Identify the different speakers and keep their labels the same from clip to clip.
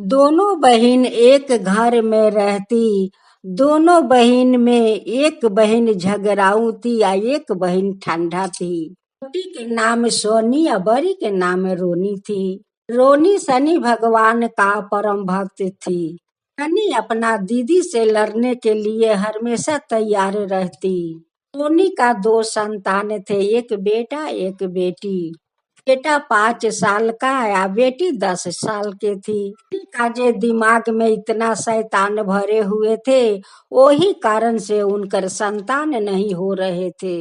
Speaker 1: दोनों बहिन एक घर में रहती। दोनों बहिन में एक बहिन झगड़ाऊ थी या एक बहिन ठंडा थी। छोटी के नाम सोनी और बड़ी के नाम रोनी थी। रोनी शनि भगवान का परम भक्त थी। शनि अपना दीदी से लड़ने के लिए हमेशा तैयार रहती। सोनी का दो संतान थे, एक बेटा एक बेटी। बेटा 5 साल का या बेटी 10 साल की थी। का जे दिमाग में इतना शैतान भरे हुए थे, वही कारण से उनकर संतान नहीं हो रहे थे।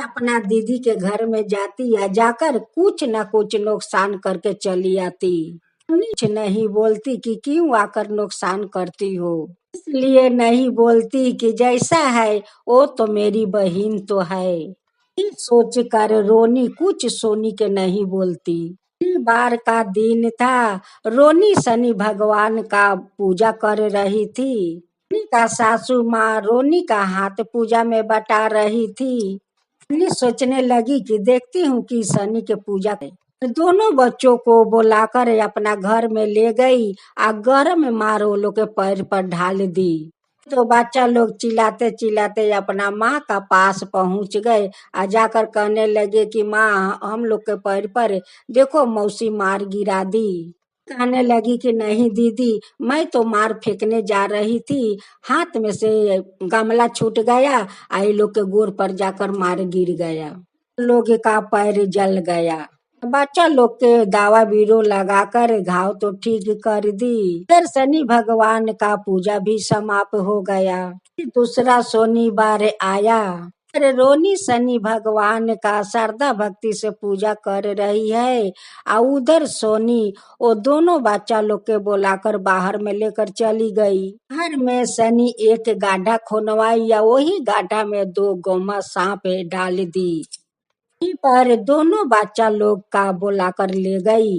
Speaker 1: अपना दीदी के घर में जाती या जाकर कुछ न कुछ नुकसान करके चली आती। कुछ नहीं बोलती कि क्यों आकर नुकसान करती हो, इसलिए नहीं बोलती कि जैसा है वो तो मेरी बहन तो है। सोच कर रोनी कुछ सोनी के नहीं बोलती। बार का दिन था। रोनी शनि भगवान का पूजा कर रही थी। रोनी का सासू माँ रोनी का हाथ पूजा में बटा रही थी। रोनी सोचने लगी कि देखती हूँ कि शनि के पूजा दोनों बच्चों को बुलाकर अपना घर में ले गई और गर्म मार वो लोग के पैर पर ढाल दी। तो बच्चा लोग चिल्लाते चिल्लाते अपना माँ का पास पहुंच गए और जाकर कहने लगे कि माँ हम लोग के पैर पर देखो मौसी मार गिरा दी। कहने लगी कि नहीं दीदी, मैं तो मार फेंकने जा रही थी, हाथ में से गमला छूट गया, आई लोग के गोर पर जाकर मार गिर गया, लोग का पैर जल गया। बच्चा लोग के दावा बीरो लगाकर घाव तो ठीक कर दी। फिर शनि भगवान का पूजा भी समाप्त हो गया। दूसरा शनिवार आया। फिर रोनी शनि भगवान का श्रद्धा भक्ति से पूजा कर रही है और उधर सोनी वो दोनों बच्चा लोग के बुलाकर बाहर में लेकर चली गई। घर में शनि एक गाढ़ा खोनवाई या वही गाढ़ा में 2 गोमा सांप डाल दी। पर दोनों बच्चा लोग का बुलाकर ले गई।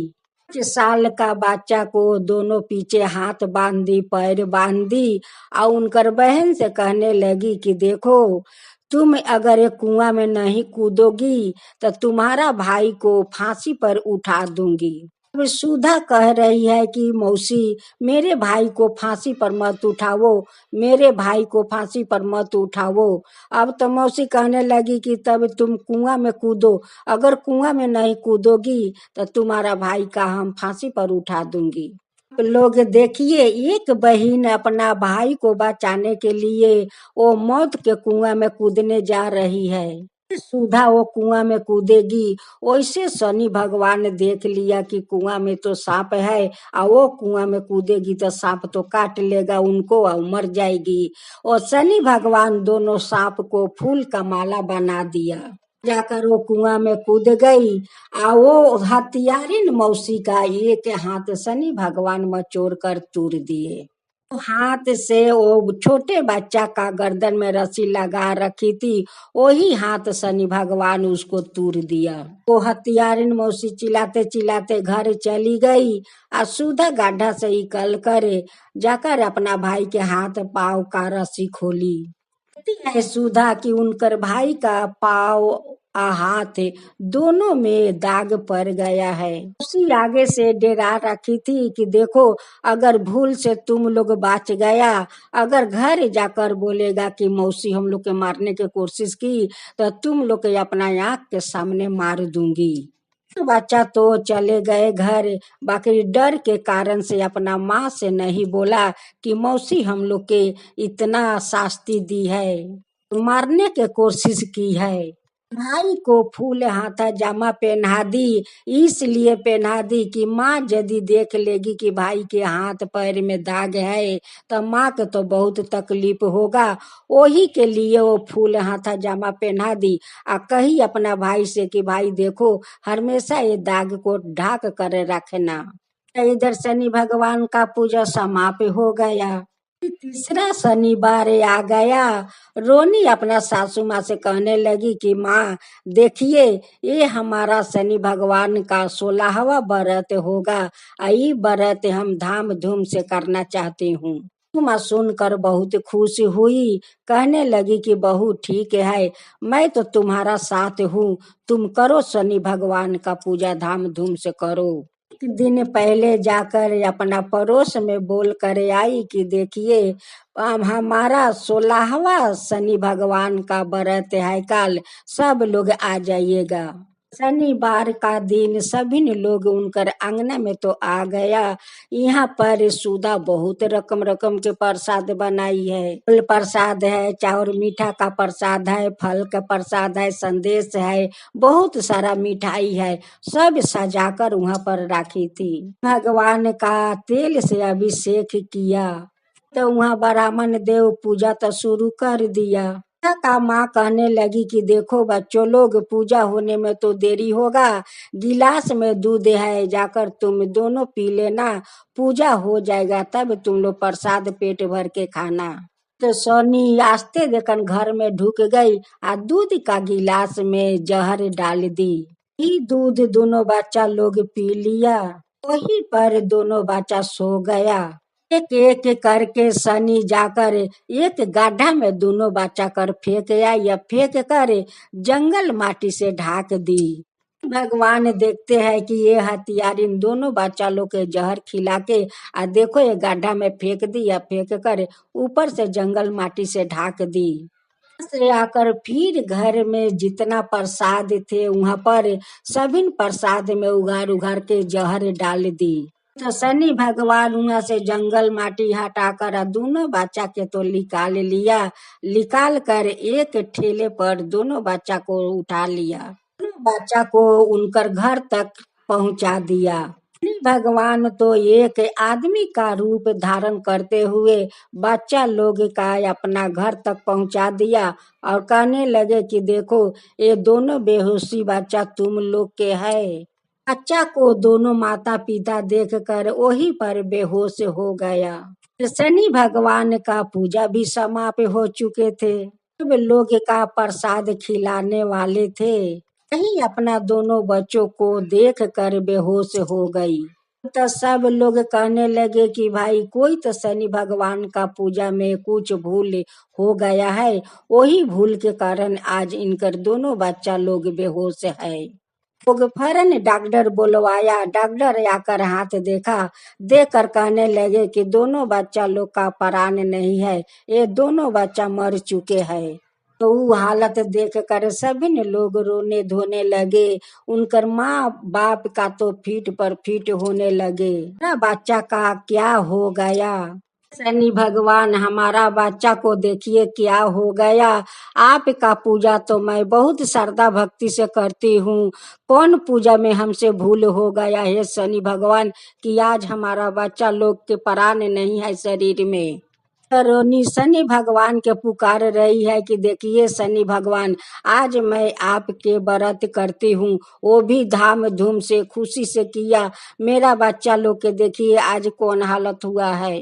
Speaker 1: 5 साल का बच्चा को दोनों पीछे हाथ बांध दी, पैर बांध दी और उनकर बहन से कहने लगी कि देखो तुम अगर एक कुआं में नहीं कूदोगी तो तुम्हारा भाई को फांसी पर उठा दूंगी। अब सुधा कह रही है कि मौसी मेरे भाई को फांसी पर मत उठाओ, मेरे भाई को फांसी पर मत उठाओ। अब तो मौसी कहने लगी कि तब तुम कुआं में कूदो, अगर कुआं में नहीं कूदोगी तो तुम्हारा भाई का हम फांसी पर उठा दूंगी। लोग देखिए, एक बहन अपना भाई को बचाने के लिए वो मौत के कुआं में कूदने जा रही है। सुधा वो कुआं में कूदेगी, वैसे शनि भगवान देख लिया कि कुआं में तो सांप है और वो कुआं में कूदेगी तो सांप तो काट लेगा उनको और मर जाएगी। और शनि भगवान दोनों सांप को फूल का माला बना दिया। जाकर वो कुआं में कूद गई और वो हथियारिन मौसी का एक हाथ शनि भगवान मचोड़ कर तोड़ दिए। हाथ से वो छोटे बच्चा का गर्दन में रस्सी लगा रखी थी, वही हाथ शनि भगवान उसको तोड़ दिया। वो हथियारिन मौसी चिल्लाते चिल्लाते घर चली गई और सुधा गाढ़ा से निकल कर जाकर अपना भाई के हाथ पाव का रस्सी खोली। है सुधा कि उनकर भाई का पाव और हाथ दोनों में दाग पड़ गया है। उसी आगे से डेरा रखी थी कि देखो अगर भूल से तुम लोग बच गया, अगर घर जाकर बोलेगा कि मौसी हम लोग के मारने की कोशिश की तो तुम लोग के अपना आँख के सामने मार दूंगी। बच्चा तो चले गए घर, बाकी डर के कारण से अपना माँ से नहीं बोला कि मौसी हम लोग के इतना शास्ति दी है, मारने की कोशिश की है। भाई को फूल हाथा जामा पहना दी, इसलिए पहना दी कि माँ यदि देख लेगी कि भाई के हाथ पैर में दाग है तो माँ के तो बहुत तकलीफ होगा। वही के लिए वो फूल हाथा जामा पहना दी और कही अपना भाई से कि भाई देखो हमेशा ये दाग को ढाक कर रखना। इधर शनि भगवान का पूजा समाप्त हो गया। तीसरा शनिवार आ गया। रोनी अपना सासू माँ से कहने लगी कि माँ देखिए ये हमारा शनि भगवान का 16वां व्रत होगा, यही व्रत हम धाम धूम से करना चाहती हूँ। माँ सुनकर बहुत खुश हुई, कहने लगी कि बहू ठीक है, मैं तो तुम्हारा साथ हूँ, तुम करो शनि भगवान का पूजा धाम धूम से करो। एक दिन पहले जाकर अपना पड़ोस में बोल कर आई कि देखिए हमारा 16वां शनि भगवान का व्रत है कल, सब लोग आ जाइएगा। शनिवार का दिन सभी ने लोग उनकर आंगना में तो आ गया। यहाँ पर सुधा बहुत रकम रकम के प्रसाद बनाई है। फल प्रसाद है, चाउर मीठा का प्रसाद है, फल का प्रसाद है, संदेश है, बहुत सारा मिठाई है। सब सजाकर वहाँ पर रखी थी। भगवान का तेल से अभिषेक किया तो वहाँ ब्राह्मण देव पूजा तो शुरू कर दिया। का माँ कहने लगी कि देखो बच्चों लोग, पूजा होने में तो देरी होगा, गिलास में दूध है, जाकर तुम दोनों पी लेना, पूजा हो जाएगा तब तुम लोग प्रसाद पेट भर के खाना। तो सोनी आस्ते देकर घर में ढुक गई और दूध का गिलास में जहर डाल दी। ही दूध दोनों बच्चा लोग पी लिया। वहीं पर दोनों बच्चा सो गया। एक एक करके शनि जाकर एक गड्ढा में दोनों बच्चा कर फेंक आया, या फेंक कर जंगल माटी से ढाक दी। भगवान देखते हैं कि ये हथियार इन दोनों बच्चा लोग के जहर खिला के आ देखो ये गड्ढा में फेंक दी, या फेंक कर ऊपर से जंगल माटी से ढाक दी। से आकर फिर घर में जितना प्रसाद थे वहां पर सभी प्रसाद में उगार उगार के जहर डाल दी। तो शनि भगवान वहां से जंगल माटी हटाकर दोनों बच्चा के तो निकाल लिया। निकाल कर एक ठेले पर दोनों बच्चा को उठा लिया, दोनों बच्चा को उनकर घर तक पहुंचा दिया। शनि भगवान तो एक आदमी का रूप धारण करते हुए बच्चा लोग का अपना घर तक पहुंचा दिया और कहने लगे कि देखो ये दोनों बेहोशी बच्चा तुम लोग के है। बच्चा को दोनों माता पिता देखकर वही पर बेहोश हो गया। शनि भगवान का पूजा भी समाप्त हो चुके थे। सब लोग का प्रसाद खिलाने वाले थे। वही अपना दोनों बच्चों को देख कर बेहोश हो गई। तो सब लोग कहने लगे कि भाई कोई तो शनि भगवान का पूजा में कुछ भूल हो गया है, वही भूल के कारण आज इनकर दोनों बच्चा लोग बेहोश है। लोग फौरन डॉक्टर बुलवाया। डॉक्टर आकर हाथ देखा, देख कर कहने लगे कि दोनों बच्चा लोग का प्राण नहीं है, ये दोनों बच्चा मर चुके हैं। तो वो हालत देख कर सभी ने लोग रोने धोने लगे। उनकर माँ बाप का तो फीट पर फीट होने लगे। ना बच्चा का क्या हो गया, शनि भगवान हमारा बच्चा को देखिए क्या हो गया। आपका पूजा तो मैं बहुत श्रद्धा भक्ति से करती हूँ, कौन पूजा में हमसे भूल हो गया है शनि भगवान कि आज हमारा बच्चा लोग के प्राण नहीं है शरीर में। रोनी शनि भगवान के पुकार रही है कि देखिए शनि भगवान, आज मैं आपके व्रत करती हूँ, वो भी धाम धूम से खुशी से किया। मेरा बच्चा लोग के देखिए आज कौन हालत हुआ है।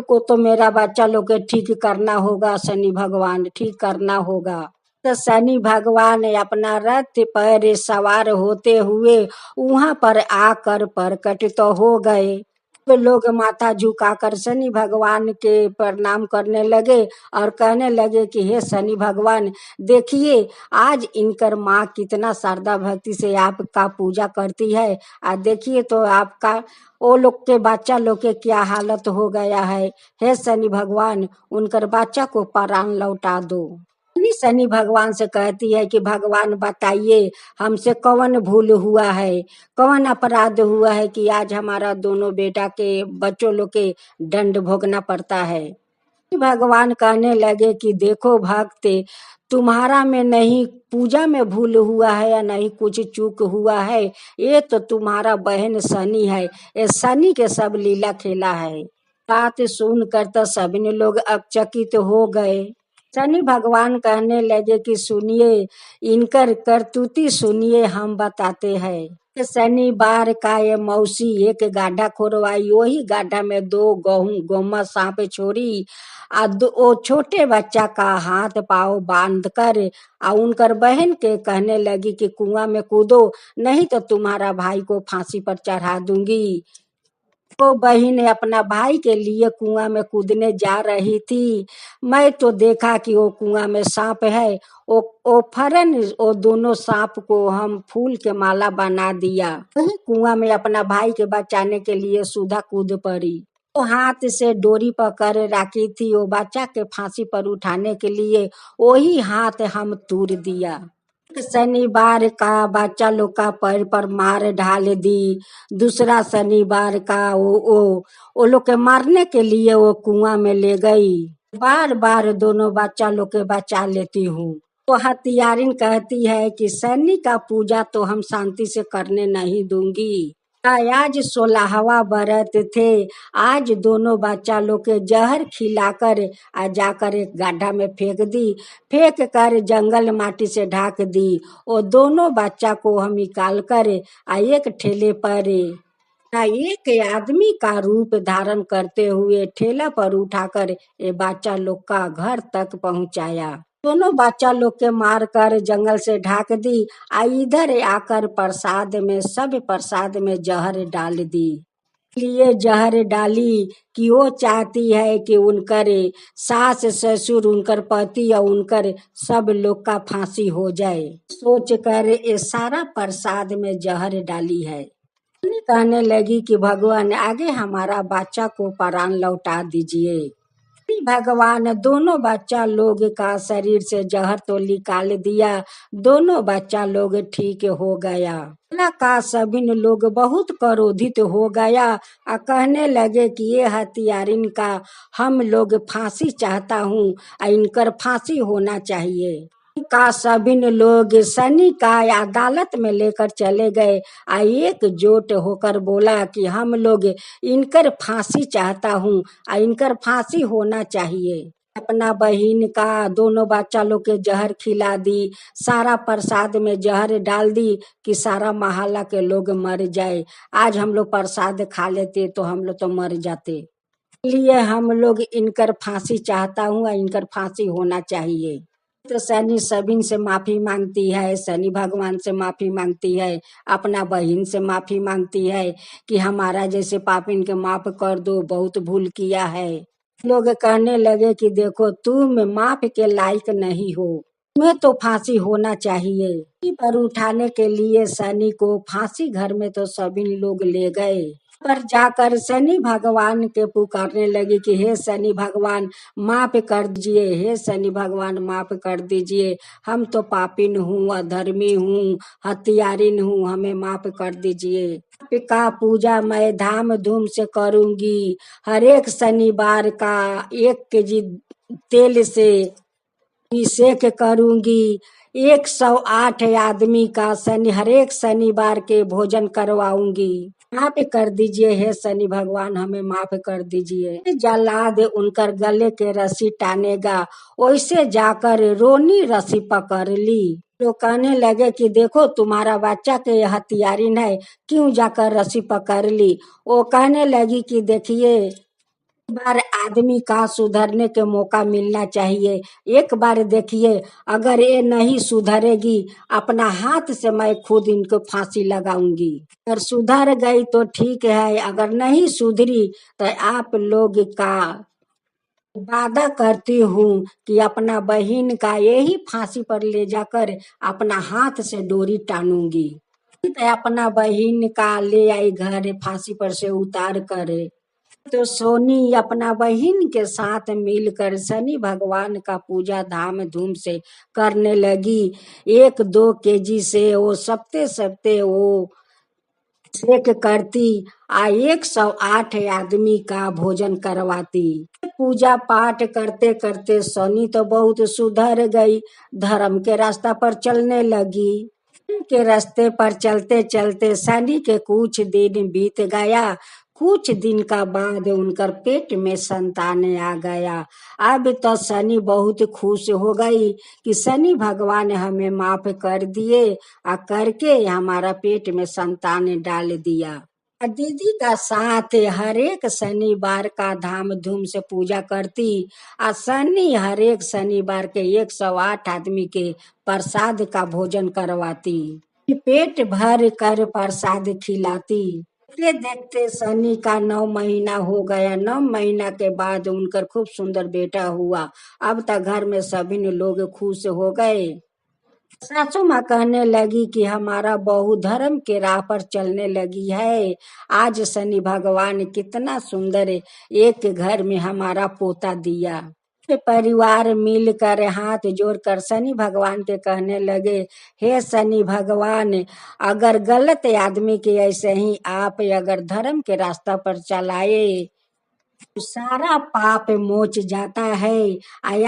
Speaker 1: को तो मेरा बच्चा लोग के ठीक करना होगा, शनि भगवान ठीक करना होगा। तो शनि भगवान अपना रथ पर सवार होते हुए वहां पर आकर प्रकट तो हो गए। तो लोग माथा झुकाकर शनि भगवान के प्रणाम करने लगे और कहने लगे कि हे शनि भगवान, देखिए आज इनकर माँ कितना श्रद्धा भक्ति से आपका पूजा करती है, और देखिए तो आपका वो लोग के बच्चा लोग के क्या हालत हो गया है। हे शनि भगवान, उनकर बच्चा को प्राण लौटा दो। शनि भगवान से कहती है कि भगवान बताइए हमसे कौन भूल हुआ है, कौन अपराध हुआ है कि आज हमारा दोनों बेटा के बच्चों लोग के दंड भोगना पड़ता है। भगवान कहने लगे कि देखो भक्त, तुम्हारा में नहीं पूजा में भूल हुआ है या नहीं कुछ चूक हुआ है, ये तो तुम्हारा बहन शनि है, ये शनि के सब लीला खेला है। बात सुनकर तो सभी लोग अचकित हो गए। शनि भगवान कहने लगे कि सुनिए, इनकर करतूती सुनिए, हम बताते हैं। शनिवार का ये मौसी एक गाढ़ा खोरवाई, वही गाढ़ा में दो गौमा सांप छोड़ी, वो छोटे बच्चा का हाथ पाँव बांध कर उनकर बहन के कहने लगी कि कुआं में कूदो, नहीं तो तुम्हारा भाई को फांसी पर चढ़ा दूंगी। वो बहन अपना भाई के लिए कुआं में कूदने जा रही थी। मैं तो देखा कि वो कुआं में सांप है। वो फरन वो दोनों सांप को हम फूल के माला बना दिया। वही कुआं में अपना भाई के बचाने के लिए सुधा कूद पड़ी। वो हाथ से डोरी पकड़ रखी थी वो बच्चा के फांसी पर उठाने के लिए, वही हाथ हम तोड़ दिया। शनिवार का बच्चा लोग का पैर पर मार ढाल दी। दूसरा शनिवार का वो लोग के मारने के लिए वो कुआं में ले गई। बार बार दोनों बच्चा लोग के बचा लेती हूँ। तो हथियारिन कहती है कि शनि का पूजा तो हम शांति से करने नहीं दूंगी। आज 16वां व्रत थे। आज दोनों बच्चा लोग के जहर खिलाकर आ जाकर एक गड्ढा में फेंक दी। फेंक कर जंगल माटी से ढाक दी। और दोनों बच्चा को हम निकाल कर एक ठेले पर एक आदमी का रूप धारण करते हुए ठेला पर उठाकर ये बच्चा लोग का घर तक पहुंचाया। दोनों बच्चा लोग के मार कर जंगल से ढाक दी। इधर आकर प्रसाद में सब प्रसाद में जहर डाल दी। लिए जहर डाली कि वो चाहती है कि उनकर सास ससुर उनकर पति और उनकर सब लोग का फांसी हो जाए। सोच कर ये सारा प्रसाद में जहर डाली है। कहने लगी कि भगवान आगे हमारा बच्चा को प्राण लौटा दीजिए। भगवान दोनों बच्चा लोग का शरीर से जहर तो निकाल दिया। दोनों बच्चा लोग ठीक हो गया। का सभी लोग बहुत क्रोधित हो गया और कहने लगे कि ये हत्यारिन का हम लोग फांसी चाहता हूँ और इनकर फांसी होना चाहिए। का सभी लोग शनि का अदालत में लेकर चले गए। एकजुट होकर बोला कि हम लोग इनकर फांसी चाहता हूँ और इनकर फांसी होना चाहिए। अपना बहन का दोनों बच्चा लोग के जहर खिला दी। सारा प्रसाद में जहर डाल दी कि सारा मोहल्ला के लोग मर जाए। आज हम लोग प्रसाद खा लेते तो हम लोग तो मर जाते। इसलिए हम लोग इनकर फांसी चाहता हूँ और इनकर फांसी होना चाहिए। तो शनि सबिन से माफी मांगती है, शनि भगवान से माफी मांगती है, अपना बहन से माफी मांगती है कि हमारा जैसे पापिन के माफ कर दो, बहुत भूल किया है। लोग कहने लगे कि देखो तुम माफ के लायक नहीं हो, तुम्हें तो फांसी होना चाहिए। पर उठाने के लिए शनि को फांसी घर में तो सभी लोग ले गए। पर जाकर शनि भगवान के पुकारने लगी कि हे शनि भगवान माफ कर दीजिए, हे शनि भगवान माफ कर दीजिए, हम तो पापिन हूँ, अधर्मी हूँ, हत्यारिन हूँ, हमें माफ कर दीजिए। का पूजा मैं धाम धूम से करूंगी। हर एक शनिवार का 1 केजी तेल से अभिषेक करूंगी। 108 आदमी का हर एक शनिवार के भोजन करवाऊंगी। माफ कर दीजिए हे शनि भगवान, हमें माफ कर दीजिए। जल्लाद उनकर गले के रस्सी टानेगा, वैसे जाकर रोनी रस्सी पकड़ ली। तो कहने लगे कि देखो तुम्हारा बच्चा के हत्यारिन है, क्यों जाकर रस्सी पकड़ ली। वो कहने लगी कि देखिए बार आदमी का सुधरने के मौका मिलना चाहिए। एक बार देखिए अगर ये नहीं सुधरेगी अपना हाथ से मैं खुद इनको फांसी लगाऊंगी। अगर सुधर गई तो ठीक है, अगर नहीं सुधरी तो आप लोग का वादा करती हूँ कि अपना बहन का यही फांसी पर ले जाकर अपना हाथ से डोरी टानूंगी। अपना बहन का ले आई घर फांसी पर से उतार कर। तो सोनी अपना बहन के साथ मिलकर शनि भगवान का पूजा धाम धूम से करने लगी। 1-2 केजी से वो सप्ते सप्ते वो सेक करती 108 आदमी का भोजन करवाती। पूजा पाठ करते करते सोनी तो बहुत सुधर गई, धर्म के रास्ता पर चलने लगी। के रास्ते पर चलते चलते शनि के कुछ दिन बीत गया। कुछ दिन का बाद उनकर पेट में संतान आ गया। अब तो शनि बहुत खुश हो गई कि शनि भगवान हमें माफ कर दिए और करके हमारा पेट में संतान डाल दिया। दीदी का साथ हर एक शनिवार का धाम धूम से पूजा करती और शनि हर एक शनिवार के 108 आदमी के प्रसाद का भोजन करवाती, पेट भर कर प्रसाद खिलाती। देखते देखते शनि का 9 महीना हो गया। 9 महीना के बाद उनकर खूब सुंदर बेटा हुआ। अब तक घर में सभी ने लोग खुश हो गए। सासू माँ कहने लगी कि हमारा बहू धर्म के राह पर चलने लगी है। आज शनि भगवान कितना सुंदर एक घर में हमारा पोता दिया। परिवार मिलकर हाथ जोड़कर शनि भगवान के कहने लगे, हे शनि भगवान, अगर गलत आदमी के ऐसे ही आप अगर धर्म के रास्ता पर चलाए तो सारा पाप मोच जाता है।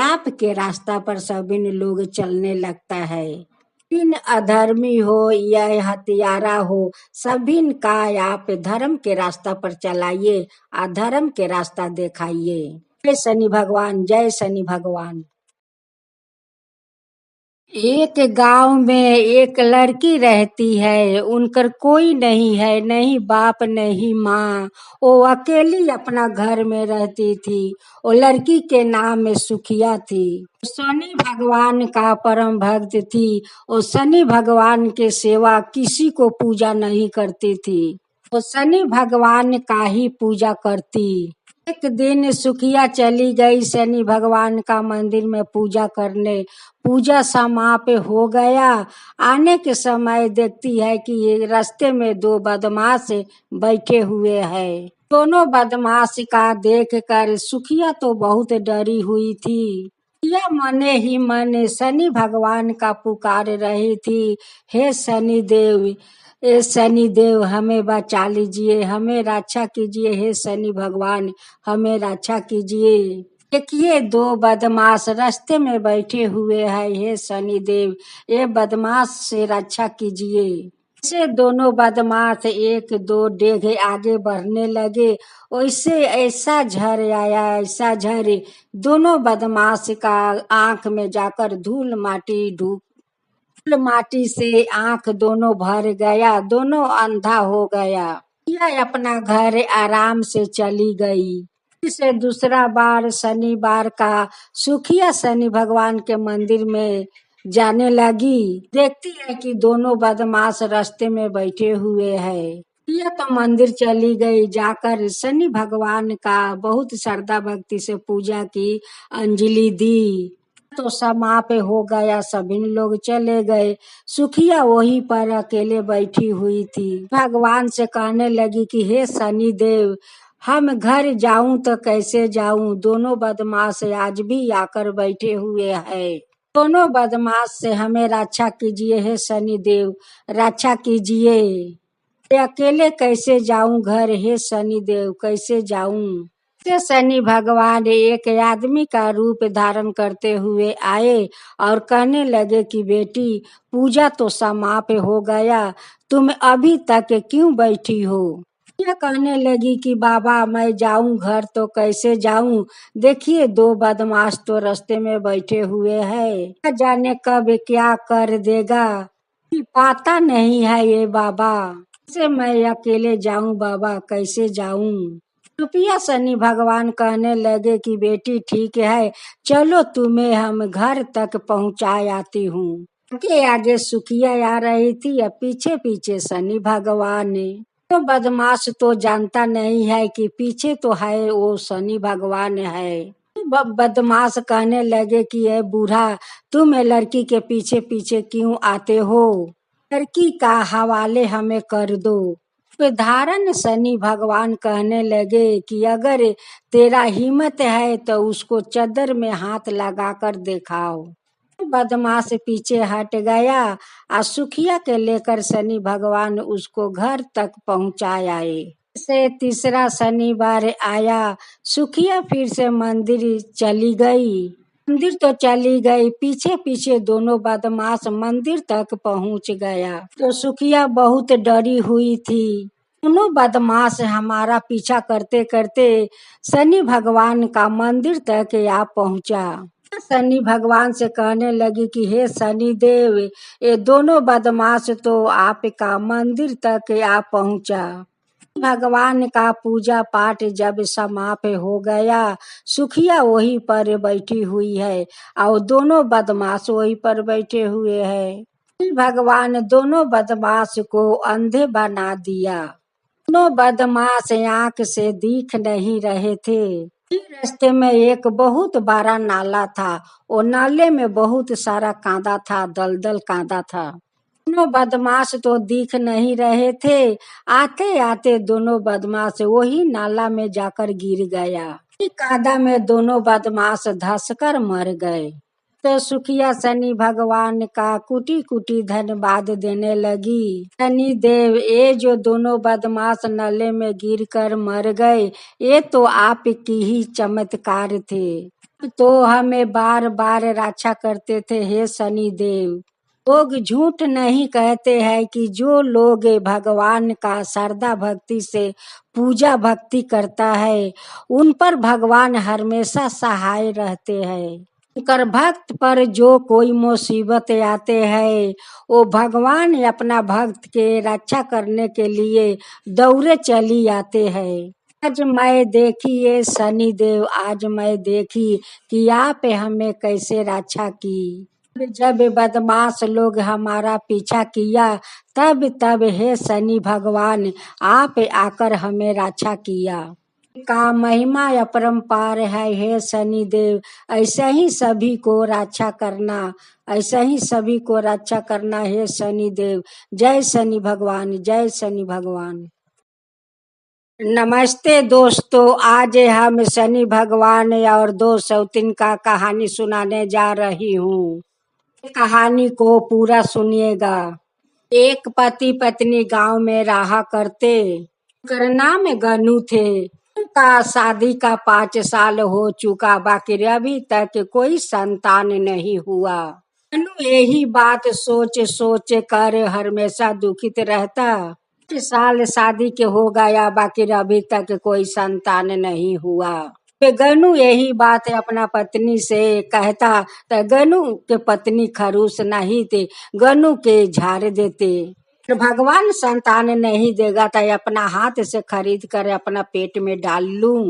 Speaker 1: आपके रास्ता पर सभी लोग चलने लगता है। इन अधर्मी हो या हत्यारा हो, सभी का आप धर्म के रास्ता पर चलाइए, अधर्म के रास्ता दिखाइए। जय शनि भगवान, जय शनि भगवान। एक गांव में एक लड़की रहती है। उनकर कोई नहीं है, नहीं बाप नहीं माँ। वो अकेली अपना घर में रहती थी। वो लड़की के नाम में सुखिया थी। शनि भगवान का परम भक्त थी। वो शनि भगवान के सेवा किसी को पूजा नहीं करती थी। वो शनि भगवान का ही पूजा करती। एक दिन सुखिया चली गई शनि भगवान का मंदिर में पूजा करने। पूजा समाप्त हो गया। आने के समय देखती है कि ये रास्ते में दो बदमाश बैठे हुए हैं। दोनों बदमाश का देख कर सुखिया तो बहुत डरी हुई थी। सुखिया मने ही मने शनि भगवान का पुकार रही थी, हे शनि देव, हे शनि देव, हमें बचा लीजिए, हमें रक्षा कीजिए, हे शनि भगवान, हमें रक्षा कीजिए। देखिए दो बदमाश रास्ते में बैठे हुए हैं, हे शनि देव, ये बदमाश से रक्षा कीजिए। से दोनों बदमाश एक दो डेग आगे बढ़ने लगे। वैसे ऐसा झर आया, ऐसा झर, दोनों बदमाश का आंख में जाकर धूल माटी ढूक, धूल माटी से आंख दोनों भर गया, दोनों अंधा हो गया। यह अपना घर आराम से चली गई। से दूसरा बार शनिवार का सुखिया शनि भगवान के मंदिर में जाने लगी। देखती है कि दोनों बदमाश रास्ते में बैठे हुए हैं। यह तो मंदिर चली गई। जाकर शनि भगवान का बहुत श्रद्धा भक्ति से पूजा की, अंजलि दी। तो समाप्त हो गया, सभी लोग चले गए। सुखिया वहीं पर अकेले बैठी हुई थी। भगवान से कहने लगी कि हे शनि देव, हम घर जाऊं तो कैसे जाऊं? दोनों बदमाश आज भी आकर बैठे हुए हैं। दोनों बदमाश से हमें रक्षा कीजिए, हे शनि देव, रक्षा कीजिए। मैं अकेले कैसे जाऊं घर, हे शनि देव, कैसे जाऊं? से शनि भगवान एक आदमी का रूप धारण करते हुए आए और कहने लगे कि बेटी, पूजा तो समाप्त हो गया, तुम अभी तक क्यों बैठी हो? यह कहने लगी कि बाबा मैं जाऊं घर तो कैसे जाऊं? देखिए दो बदमाश तो रास्ते में बैठे हुए हैं, न जाने कब क्या कर देगा, पता नहीं है ये बाबा। कैसे मैं अकेले जाऊं बाबा, कैसे जाऊं? रुपया शनि भगवान कहने लगे कि बेटी ठीक है, चलो तुम्हें हम घर तक पहुंचा आती हूँ। आगे आगे सुखिया आ रही थी या पीछे पीछे शनि भगवान ने। तो बदमाश तो जानता नहीं है कि पीछे तो है वो शनि भगवान है। बदमाश कहने लगे कि ये बूढ़ा, तुम ये लड़की के पीछे पीछे क्यों आते हो? लड़की का हवाले हमें कर दो। धारण शनि भगवान कहने लगे कि अगर तेरा हिम्मत है तो उसको चदर में हाथ लगाकर दिखाओ। बदमाश पीछे हट गया और सुखिया के लेकर शनि भगवान उसको घर तक पहुंचाए। से तीसरा शनिवार आया। सुखिया फिर से मंदिर चली गई। मंदिर तो चली गई, पीछे पीछे दोनों बदमाश मंदिर तक पहुंच गया। तो सुखिया बहुत डरी हुई थी। दोनों बदमाश हमारा पीछा करते करते शनि भगवान का मंदिर तक आ पहुंचा। शनि भगवान से कहने लगी कि हे शनि देव, ये दोनों बदमाश तो आपका मंदिर तक आ पहुंचा। भगवान का पूजा पाठ जब समाप्त हो गया, सुखिया वहीं पर बैठी हुई है और दोनों बदमाश वहीं पर बैठे हुए हैं। भगवान दोनों बदमाश को अंधे बना दिया। दोनों बदमाश आंख से दिख नहीं रहे थे। रास्ते में एक बहुत बड़ा नाला था। वो नाले में बहुत सारा कांदा था, दलदल कांदा था। दोनों बदमाश तो दिख नहीं रहे थे। आते आते दोनों बदमाश वही नाला में जाकर गिर गया। कांदा में दोनों बदमाश धंसकर मर गए। तो सुखिया शनि भगवान का कुटी कुटी धन्यवाद देने लगी। शनि देव, ये जो दोनों बदमाश नले में गिरकर मर गए, ये तो आपकी ही चमत्कार थे। तो हमें बार बार रक्षा करते थे हे शनि देव। लोग झूठ नहीं कहते हैं कि जो लोग भगवान का श्रद्धा भक्ति से पूजा भक्ति करता है, उन पर भगवान हमेशा सहाय रहते हैं। कर भक्त पर जो कोई मुसीबत आते हैं, वो भगवान अपना भक्त के रक्षा करने के लिए दौड़े चली आते हैं। आज मैं देखी ये शनि देव, आज मैं देखी कि आप हमें कैसे रक्षा की। जब बदमाश लोग हमारा पीछा किया, तब तब हे शनि भगवान आप आकर हमें रक्षा किया। का महिमा अपरंपार है हे शनि देव। ऐसे ही सभी को रक्षा करना, ऐसे ही सभी को रक्षा करना हे शनि देव। जय शनि भगवान, जय शनि भगवान। नमस्ते दोस्तों, आज हम शनि भगवान और दो सौतीन का कहानी सुनाने जा रही हूँ। कहानी को पूरा सुनिएगा। एक पति पत्नी गांव में रहा करते। उनका नाम गनू थे। उनका शादी का 5 साल हो चुका, बाकी अभी तक कोई संतान नहीं हुआ। गनू यही बात सोच सोच कर हमेशा दुखित रहता। 5 साल शादी के हो गया, बाकी अभी तक कोई संतान नहीं हुआ। गनू यही बात अपना पत्नी से कहता, तो गनू के पत्नी खरूस नहीं थे, गनू के झाड़ देते। भगवान संतान नहीं देगा तो अपना हाथ से खरीद कर अपना पेट में डाल लूं।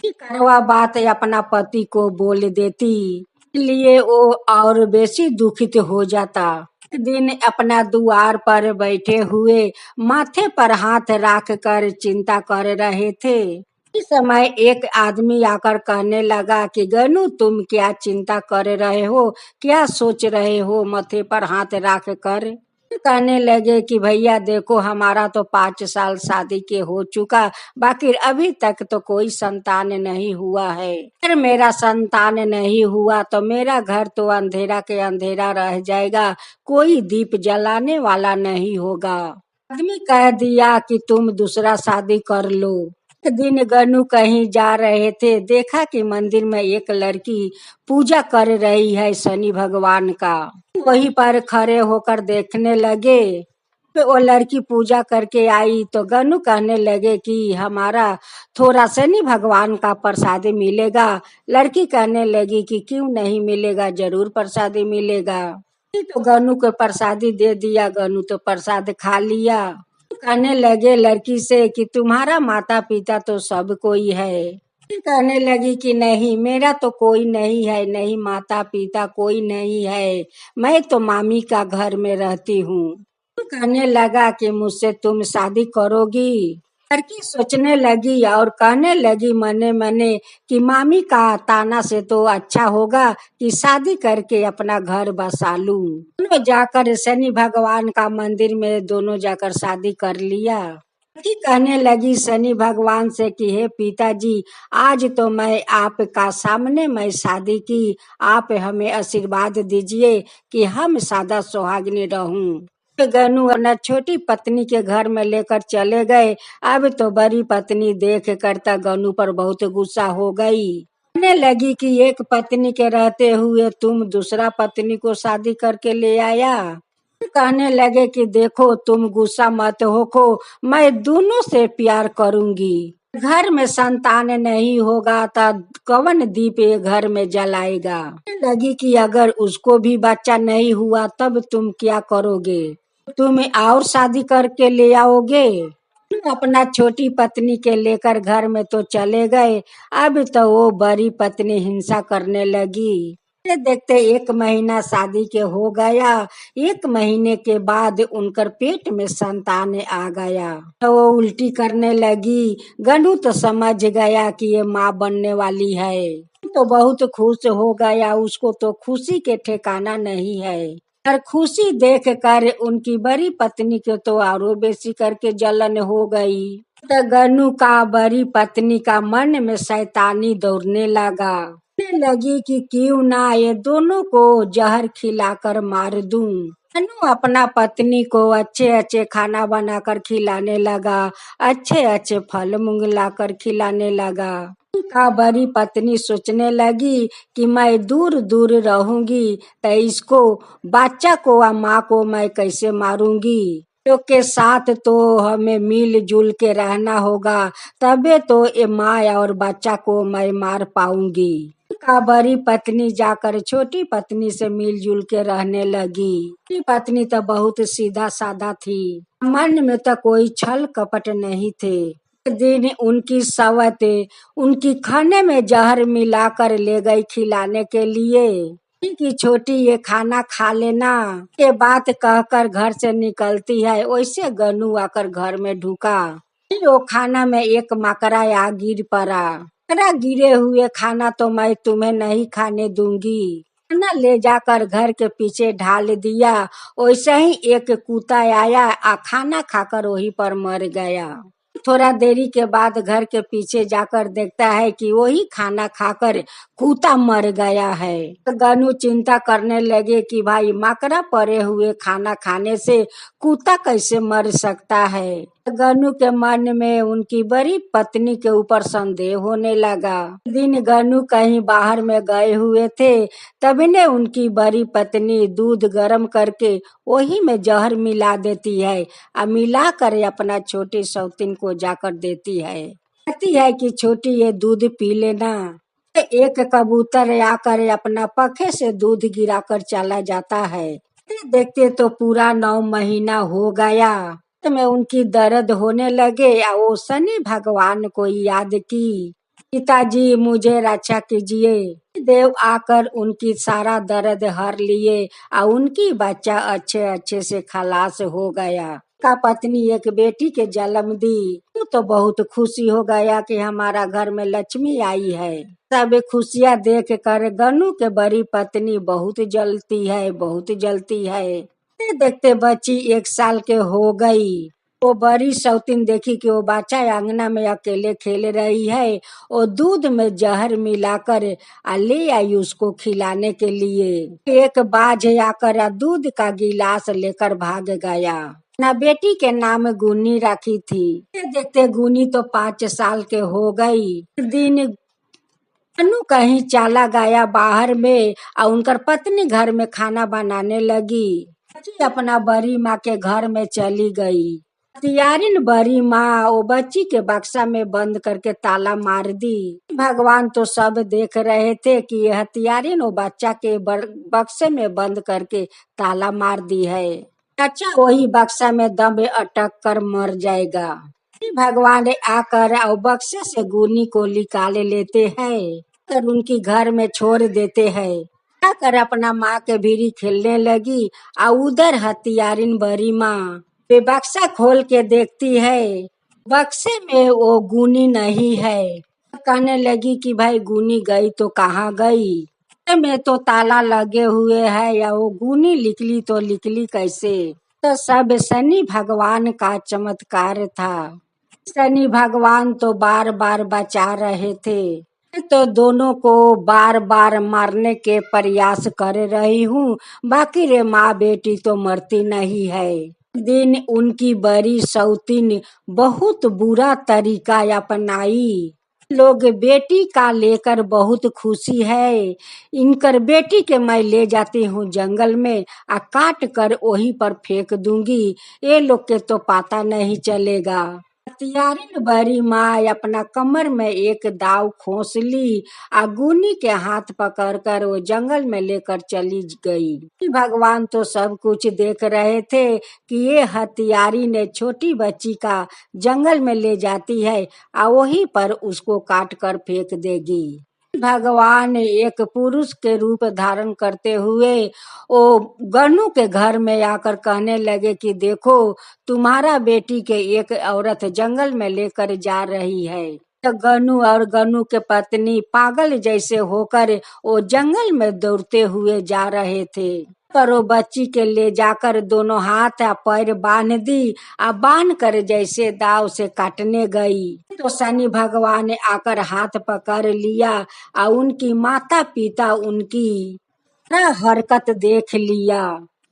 Speaker 1: करवा बात अपना पति को बोल देती, इसलिए वो और बेसी दुखित हो जाता। एक दिन अपना द्वार पर बैठे हुए माथे पर हाथ रख कर चिंता कर रहे थे। इस समय एक आदमी आकर कहने लगा कि गनू, तुम क्या चिंता कर रहे हो, क्या सोच रहे हो माथे पर हाथ रख कर। कहने लगे कि भैया देखो, हमारा तो 5 साल शादी के हो चुका, बाकी अभी तक तो कोई संतान नहीं हुआ है। अगर मेरा संतान नहीं हुआ तो मेरा घर तो अंधेरा के अंधेरा रह जाएगा, कोई दीप जलाने वाला नहीं होगा। आदमी कह दिया कि तुम दूसरा शादी कर लो। एक दिन गनू कहीं जा रहे थे, देखा कि मंदिर में एक लड़की पूजा कर रही है शनि भगवान का। वहीं पर खड़े होकर देखने लगे। वो लड़की पूजा करके आई तो गनू कहने लगे कि हमारा थोड़ा शनि भगवान का प्रसाद मिलेगा। लड़की कहने लगी कि क्यों नहीं मिलेगा, जरूर प्रसादी मिलेगा। तो गनू को प्रसादी दे दिया। गनू तो प्रसाद खा लिया। कहने लगे लड़की से कि तुम्हारा माता पिता तो सब कोई है। कहने लगी कि नहीं, मेरा तो कोई नहीं है, नहीं माता पिता कोई नहीं है, मैं तो मामी का घर में रहती हूँ। कहने लगा कि मुझसे तुम शादी करोगी। लड़की सोचने लगी और कहने लगी मने मने कि मामी का ताना से तो अच्छा होगा कि शादी करके अपना घर बसा लूं। दोनों जाकर शनि भगवान का मंदिर में दोनों जाकर शादी कर लिया। लड़की कहने लगी शनि भगवान से कि हे पिताजी, आज तो मैं आपका सामने मैं शादी की, आप हमें आशीर्वाद दीजिए कि हम सादा सुहागिनी रहूं। गनू अपना छोटी पत्नी के घर में लेकर चले गए। अब तो बड़ी पत्नी देख कर तो गनू पर बहुत गुस्सा हो गई। कहने लगी कि एक पत्नी के रहते हुए तुम दूसरा पत्नी को शादी करके ले आया। कहने लगे कि देखो, तुम गुस्सा मत होको, मैं दोनों से प्यार करूंगी। घर में संतान नहीं होगा तो कौन दीप ये घर में जलाएगा। लगी कि अगर उसको भी बच्चा नहीं हुआ तब तुम क्या करोगे, तुम और शादी करके ले आओगे। अपना छोटी पत्नी के लेकर घर में तो चले गए। अब तो वो बड़ी पत्नी हिंसा करने लगी। देखते 1 महीना शादी के हो गया। 1 महीने के बाद उनकर पेट में संतान आ गया। तो वो उल्टी करने लगी। गनू तो समझ गया कि ये माँ बनने वाली है, तो बहुत खुश हो गया। उसको तो खुशी के ठिकाना नहीं है। और खुशी देख कर उनकी बड़ी पत्नी को तो और बेसी करके जलन हो गई। तो गन्नू का बड़ी पत्नी का मन में शैतानी दौड़ने लगा। कहने लगी कि क्यों ना ये दोनों को जहर खिलाकर मार दूं। गन्नू अपना पत्नी को अच्छे अच्छे खाना बनाकर खिलाने लगा, अच्छे अच्छे फल मूंग लाकर खिलाने लगा। का बड़ी पत्नी सोचने लगी कि मैं दूर दूर रहूंगी तो इसको बच्चा को और माँ को मैं कैसे मारूंगी। लोग के साथ तो हमें मिलजुल के रहना होगा, तबे तो ये माँ और बच्चा को मैं मार पाऊंगी। का बड़ी पत्नी जाकर छोटी पत्नी से मिलजुल के रहने लगी। छोटी पत्नी तो बहुत सीधा साधा थी, मन में तो कोई छल कपट नहीं थे। एक दिन उनकी सवत उनकी खाने में जहर मिलाकर ले गई खिलाने के लिए कि छोटी ये खाना खा लेना। ये बात कहकर घर से निकलती है, वैसे गन्नू आकर घर में ढुका। फिर वो खाना में एक मकड़ा आ गिर पड़ा। मकड़ा गिरे हुए खाना तो मैं तुम्हें नहीं खाने दूंगी। खाना ले जाकर घर के पीछे ढाल दिया। वैसे ही एक कुत्ता आया, खाना खाकर वहीं पर मर गया। थोड़ा देरी के बाद घर के पीछे जाकर देखता है कि वही खाना खाकर कुत्ता मर गया है। तो गन्नू चिंता करने लगे कि भाई मकड़ा पड़े हुए खाना खाने से कुत्ता कैसे मर सकता है। तो गन्नू के मन में उनकी बड़ी पत्नी के ऊपर संदेह होने लगा। एक दिन गन्नू कहीं बाहर में गए हुए थे, तभी ने उनकी बड़ी पत्नी दूध गर्म करके वही में जहर मिला देती है और मिला कर अपना छोटी सौतीन को जाकर देती है। कहती है कि छोटी ये दूध पी लेना। एक कबूतर आकर अपना पंखे से दूध गिराकर चला जाता है। देखते देखते तो पूरा 9 महीना हो गया। में उनकी दर्द होने लगे या वो शनि भगवान को याद की, पिताजी मुझे रक्षा कीजिए। देव आकर उनकी सारा दर्द हर लिए और उनकी बच्चा अच्छे अच्छे से खलास हो गया। का पत्नी एक बेटी के जन्म दी तो बहुत खुशी हो गया कि हमारा घर में लक्ष्मी आई है। सब खुशियाँ देख कर गन्नू के बड़ी पत्नी बहुत जलती है, बहुत जलती है। देखते देखते बच्ची 1 साल के हो गई। वो बड़ी सौतीन देखी कि वो बच्चा अंगना में अकेले खेल रही है और दूध में जहर मिलाकर ले आई उसको खिलाने के लिए। एक बाज आकर दूध का गिलास लेकर भाग गया। ना बेटी के नाम गुनी रखी थी। देखते गुनी तो 5 साल के हो गई। दिन गन्नू कहीं चला गया बाहर में और उनकर पत्नी घर में खाना बनाने लगी। बच्ची अपना बड़ी माँ के घर में चली गई। हथियारिन बड़ी माँ वो बच्ची के बक्सा में बंद करके ताला मार दी। भगवान तो सब देख रहे थे कि ये हथियारिन वो बच्चा के बक्से में बंद करके ताला मार दी है। बच्चा वही बक्सा में दम अटक कर मर जाएगा। भगवान आकर और बक्से से गुनी को निकाल लेते हैं और उनकी घर में छोड़ देते हैं। आकर अपना माँ के भीरी खेलने लगी और उधर हथियारिन बड़ी माँ वे बक्सा खोल के देखती है, बक्से में वो गुनी नहीं है। कहने लगी कि भाई गुनी गई तो कहाँ गई, में तो ताला लगे हुए है या वो गुनी निकली तो निकली कैसे। तो सब शनि भगवान का चमत्कार था। शनि भगवान तो बार बार बचा रहे थे, तो दोनों को बार बार मारने के प्रयास कर रही हूँ, बाकी रे माँ बेटी तो मरती नहीं है। दिन उनकी बड़ी सौतीन बहुत बुरा तरीका अपनाई। लोग बेटी का लेकर बहुत खुशी है। इनकर बेटी के मैं ले जाती हूँ जंगल में आ काट कर वहीं पर फेंक दूंगी, ये लोग के तो पता नहीं चलेगा। हथियारिन बड़ी माँ अपना कमर में एक दाव खोस ली आ गुनी के हाथ पकड़कर वो जंगल में लेकर चली गई। भगवान तो सब कुछ देख रहे थे कि ये हथियारी ने छोटी बच्ची का जंगल में ले जाती है और वहीं पर उसको काट कर फेंक देगी। भगवान एक पुरुष के रूप धारण करते हुए वो गनु के घर में आकर कहने लगे कि देखो, तुम्हारा बेटी के एक औरत जंगल में लेकर जा रही है। तो गनु और गनु के पत्नी पागल जैसे होकर वो जंगल में दौड़ते हुए जा रहे थे। पर वो बच्ची के ले जाकर दोनों हाथ या पैर बांध दी, आ बांध कर जैसे दाव से काटने गई। तो शनि भगवान ने आकर हाथ पकड़ लिया, और उनकी माता पिता उनकी हरकत देख लिया।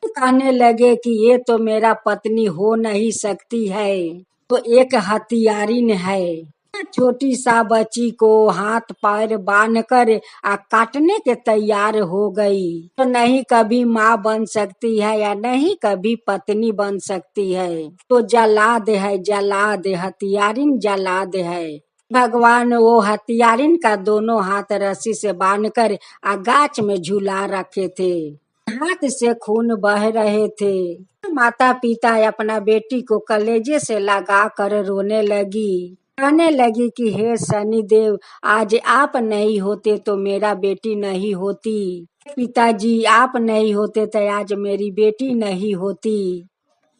Speaker 1: कहने लगे कि ये तो मेरा पत्नी हो नहीं सकती है, तो एक हत्यारिन है। छोटी सा बच्ची को हाथ पैर बांध कर काटने के तैयार हो गई। तो नहीं कभी माँ बन सकती है या नहीं कभी पत्नी बन सकती है, तो जलाद है, जलाद, हत्यारिन जलाद है। भगवान वो हत्यारिन का दोनों हाथ रस्सी से बांधकर गाछ में झूला रखे थे। हाथ से खून बह रहे थे। माता पिता अपना बेटी को कलेजे से लगा कर रोने लगी। कहने लगी कि हे शनिदेव, आज आप नहीं होते तो मेरा बेटी नहीं होती। पिताजी आप नहीं होते तो आज मेरी बेटी नहीं होती।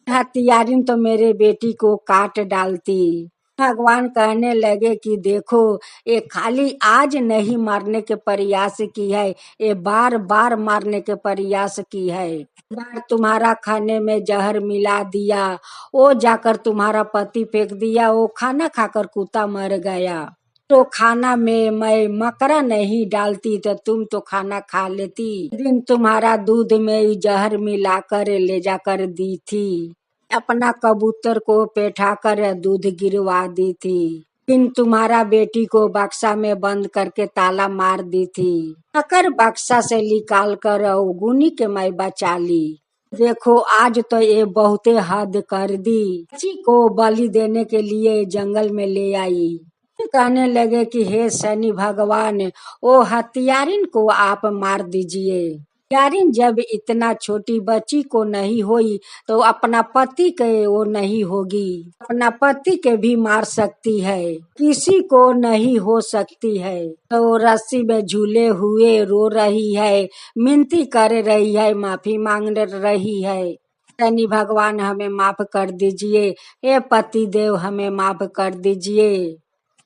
Speaker 1: हत्यारिन तो मेरे बेटी को काट डालती। भगवान कहने लगे कि देखो, ये खाली आज नहीं मारने के प्रयास की है, ये बार बार मारने के प्रयास की है। बार तुम्हारा खाने में जहर मिला दिया, वो जाकर तुम्हारा पति फेंक दिया, वो खाना खाकर कुत्ता मर गया। तो खाना में मैं मकरा नहीं डालती तो तुम तो खाना खा लेती। दिन तुम्हारा दूध में जहर मिलाकर ले जाकर दी थी। अपना कबूतर को बैठा कर दूध गिरवा दी थी। फिर तुम्हारा बेटी को बक्सा में बंद करके ताला मार दी थी। अकर बक्सा से निकाल कर गुनी के मैं बचा ली। देखो आज तो ये बहुते हद कर दी। बच्ची को बलि देने के लिए जंगल में ले आई। कहने लगे कि हे शनि भगवान, वो हत्यारिन को आप मार दीजिए। हत्यारिन जब इतना छोटी बच्ची को नहीं हुई तो अपना पति के वो नहीं होगी। अपना पति के भी मार सकती है, किसी को नहीं हो सकती है। तो रस्सी में झूले हुए रो रही है, मिनती कर रही है, माफी मांग रही है। शनि भगवान हमें माफ कर दीजिए, हे पति देव हमें माफ कर दीजिए।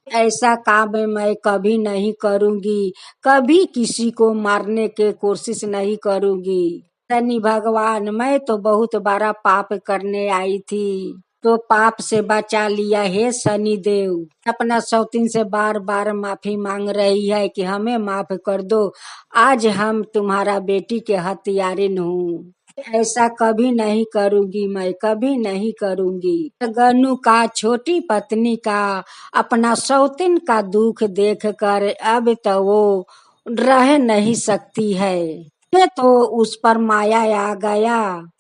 Speaker 1: ऐसा काम मैं कभी नहीं करूंगी, कभी किसी को मारने के कोशिश नहीं करूंगी। शनि भगवान, मैं तो बहुत बड़ा पाप करने आई थी, तो पाप से बचा लिया हे शनि देव। अपना सौतीन से बार बार माफी मांग रही है कि हमें माफ कर दो, आज हम तुम्हारा बेटी के हत्यारिन हूँ। ऐसा कभी नहीं करूंगी, मैं कभी नहीं करूंगी। गनु का छोटी पत्नी का अपना सौतीन का दुख देखकर अब तो वो रह नहीं सकती है। ये तो उस पर माया आ गया।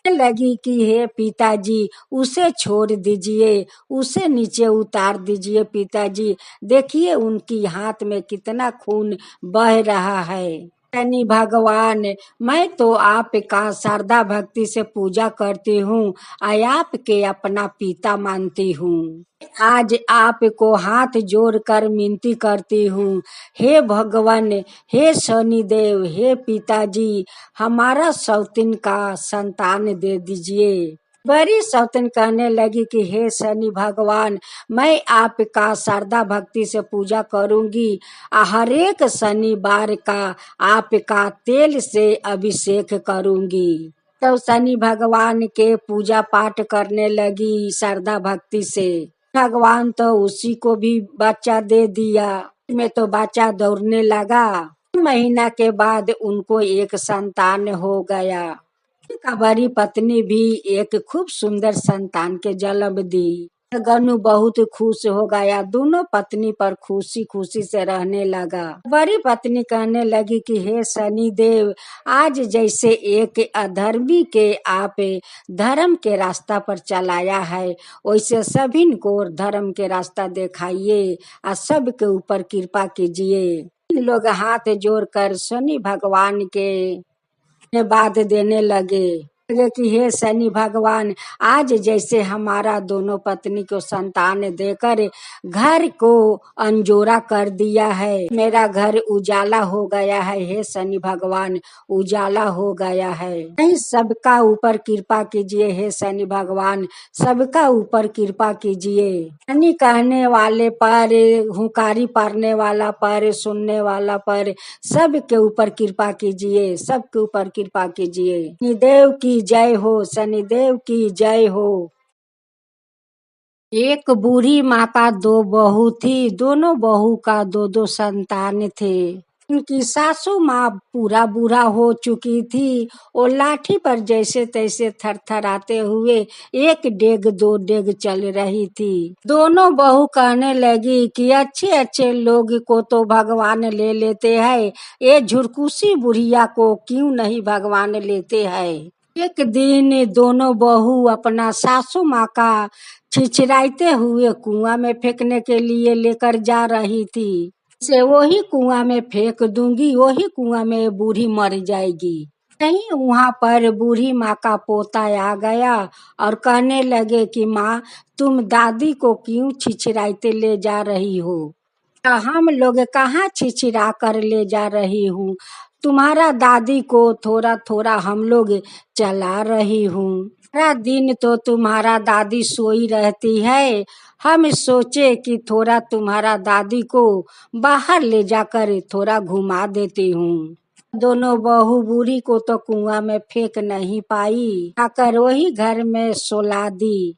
Speaker 1: लगी कि हे पिताजी, उसे छोड़ दीजिए, उसे नीचे उतार दीजिए। पिताजी देखिए उनकी हाथ में कितना खून बह रहा है। शनि भगवान, मैं तो आपका श्रद्धा भक्ति से पूजा करती हूँ, आपके अपना पिता मानती हूँ। आज आपको हाथ जोड़कर विनती करती हूँ, हे भगवान, हे शनि देव, हे पिताजी, हमारा सौतीन का संतान दे दीजिए। बड़ी सौतन कहने लगी कि हे शनि भगवान, मैं आपका श्रद्धा भक्ति से पूजा करूंगी, हर एक शनिवार का आपका तेल से अभिषेक करूंगी। तो शनि भगवान के पूजा पाठ करने लगी श्रद्धा भक्ति से। भगवान तो उसी को भी बच्चा दे दिया। में तो बच्चा दौड़ने लगा। महीना के बाद उनको एक संतान हो गया। बड़ी पत्नी भी एक खूब सुंदर संतान के जन्म दी। गनु बहुत खुश हो गया, दोनों पत्नी पर खुशी खुशी से रहने लगा। बड़ी पत्नी कहने लगी कि हे शनि देव, आज जैसे एक अधर्मी के आप धर्म के रास्ता पर चलाया है, वैसे सभी को धर्म के रास्ता दिखाइए और सबके ऊपर कृपा कीजिए। लोग हाथ जोड़कर शनि भगवान के बात देने लगे। लगे कि हे शनि भगवान, आज जैसे हमारा दोनों पत्नी को संतान देकर घर को अंजोरा कर दिया है, मेरा घर उजाला हो गया है, हे शनि भगवान उजाला हो गया है। नहीं, सबका ऊपर कृपा कीजिए हे शनि भगवान, सबका ऊपर कृपा कीजिए। शनि कहने वाले पर, हुंकारी पारने वाला पर, सुनने वाला पर, सबके ऊपर कृपा कीजिए, सबके ऊपर कृपा कीजिए। शनिदेव की जय हो, शनिदेव की जय हो। एक बूढ़ी माँ का दो बहू थी, दोनों बहू का दो दो संतान थे। उनकी सासू माँ पूरा बूढ़ा हो चुकी थी। वो लाठी पर जैसे तैसे थरथराते हुए एक डेग दो डेग चल रही थी। दोनों बहू कहने लगी कि अच्छे अच्छे लोग को तो भगवान ले लेते हैं, ये झुरकुसी बुढ़िया को क्यों नहीं भगवान लेते हैं। एक दिन दोनों बहू अपना सासू माँ का छिछराते हुए कुआं में फेंकने के लिए लेकर जा रही थी। से वही कुआं में फेंक दूंगी, वही कुआं में बूढ़ी मर जाएगी। नहीं, वहां पर बूढ़ी माँ का पोता आ गया और कहने लगे कि माँ, तुम दादी को क्यों छिछराते ले जा रही हो। तो हम लोग कहाँ छिछरा कर ले जा रही हूँ, तुम्हारा दादी को थोड़ा थोड़ा हम लोग चला रही हूँ। सारा दिन तो तुम्हारा दादी सोई रहती है, हम सोचे कि थोड़ा तुम्हारा दादी को बाहर ले जाकर थोड़ा घुमा देती हूँ। दोनों बहू बूढ़ी को तो कुआं में फेंक नहीं पाई, आकर वही घर में सोला दी।